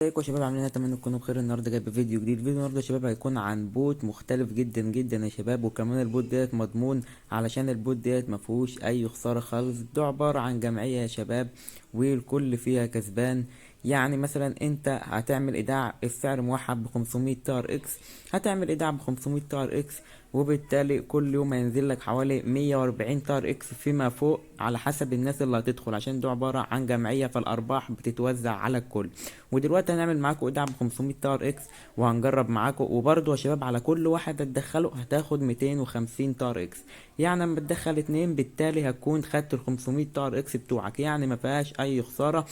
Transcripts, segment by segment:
ازيكم يا شباب؟ عاملين ايه؟ اتمنى تكونوا بخير. النهارده جايب فيديو جديد. فيديو النهارده يا شباب هيكون عن بوت مختلف جدا جدا يا شباب، وكمان البوت ديت مضمون علشان البوت ديت مفيهوش اي خساره خالص. ده عباره عن جمعيه يا شباب والكل فيها كسبان. يعني مثلا انت هتعمل ايداع السعر موحد ب 500 تار اكس، هتعمل ايداع ب 500 تار اكس، وبالتالي كل يوم هينزل لك حوالي 140 تار اكس فيما فوق على حسب الناس اللي هتدخل، عشان ده عباره عن جمعيه فالارباح بتتوزع على الكل. ودلوقتي هنعمل معاكم ايداع ب 500 تار اكس وهنجرب معاكم. وبرضه يا شباب على كل واحد هتدخله هتاخد 250 تار اكس. يعني لما تدخل اتنين بالتالي هتكون خدت ال 500 تار اكس بتوعك، يعني ما فيهاش اي خساره.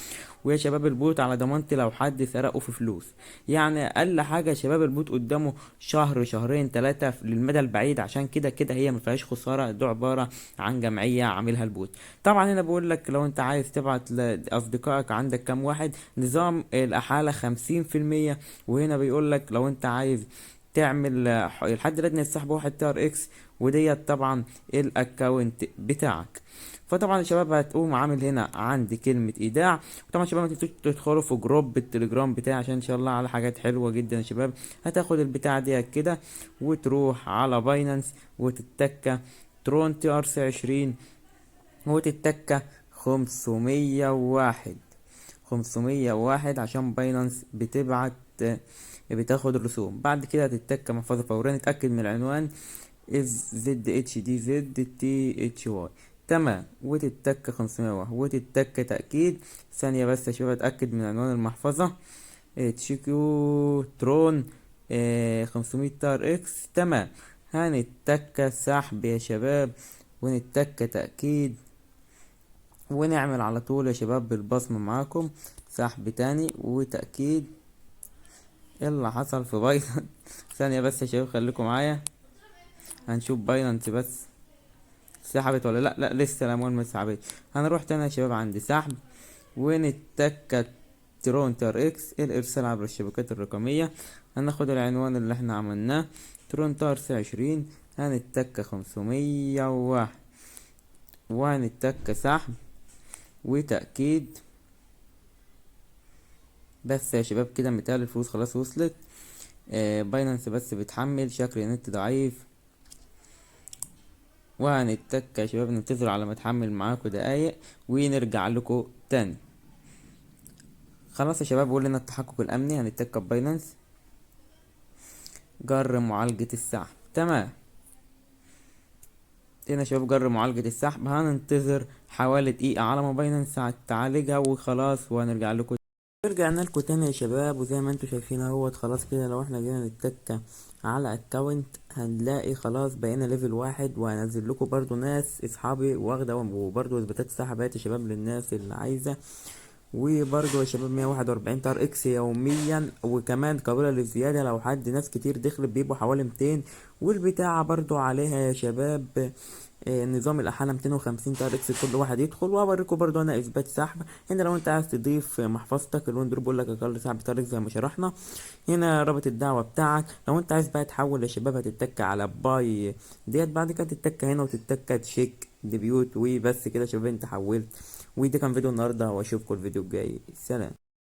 ويا شباب البوت على ضمانتي لو حد سرقه في فلوس. يعني اقل حاجه يا شباب البوت قدامه شهر شهرين ثلاثه للمدى البعيد، عشان كده كده هي ما فيهاش خساره. ده عباره عن جمعيه عاملها البوت. طبعا هنا بقول لك لو انت عايز تبعت لاصدقائك عندك كام واحد، نظام الأحالة 50%. وهنا بيقول لك لو انت عايز تعمل لحد دلوقتي يسحب واحد تار اكس، وديت طبعا الاكونت بتاعك. فطبعا يا شباب هتقوم عامل هنا عندي كلمة ايداع. وطبعا يا شباب ما تنسوش تدخلوا في جروب التليجرام بتاعي عشان ان شاء الله على حاجات حلوة جدا يا شباب. هتاخد البتاع دي كده وتروح على باينانس وتتكى ترون تي ار سي 20 وتتكى 501. 501 عشان باينانس بتاخد الرسوم. بعد كده هتتك محفظة فورية، نتأكد من العنوان از زد اتش دي زد تي اتش واي. تمام، وتتك 501 وتتك تأكيد. ثانية بس يا شباب اتأكد من عنوان المحفظة. تشيكيو ترون 500 تار اكس. تمام، هنتك سحب يا شباب ونتك تأكيد ونعمل على طول يا شباب بالبصمة معاكم سحب تاني وتأكيد. ايه اللي حصل في باينانس؟ ثانية بس يا شباب خليكم معايا هنشوف باينانس بس سحبت ولا لا. لا لسه الاموال ما سحبتش. هنروح تاني يا شباب عند سحب ونتك ترون تار اكس الارسال عبر الشبكات الرقمية. هناخد العنوان اللي احنا عملناه ترون تار سي 20. هنتك 501 وهنتك سحب وتأكيد. بس يا شباب كده متهيألي الفلوس خلاص وصلت. باينانس بس بتحمل، شكل النت ضعيف. وهنتك يا شباب ننتظر على ما تحمل معاكم دقايق ونرجع لكم تاني. خلاص يا شباب قول لنا التحقق الامني. هنتك باينانس جر معالجة السحب. تمام، هنا يا شباب جر معالجة السحب. هننتظر حوالي دقيقة على ما باينانس تعالجها وخلاص وهنرجع لكم. رجعنا لكم تاني يا شباب، وزي ما انتوا شايفين اهوت خلاص كده. لو احنا جينا نتك على اكونت هنلاقي خلاص بقينا ليفل واحد. وهنزل لكم برضو ناس اصحابي واخده وبرضو اثباتات سحبات يا شباب للناس اللي عايزه. وبرضو يا شباب 141 تار اكس يوميا، وكمان قابلة للزيادة لو حد ناس كتير دخلت بيبقوا حوالي 200. والبتاعة برضو عليها يا شباب نظام الأحالة 250 تار اكس كل واحد يدخل. وهوريكم برضو انا اثبات سحب. هنا لو انت عايز تضيف محفظتك الويندر بيقول لك اقل سحب تار اكس زي ما شرحنا. هنا رابط الدعوة بتاعك. لو انت عايز بقى تحول يا شباب هتتك على باي ديت، بعد كده تتك هنا وتتك تشيك ديبيوت. وبس كده يا شباب انت حولت. وده كان فيديو النهارده واشوفكم الفيديو الجاي. سلام.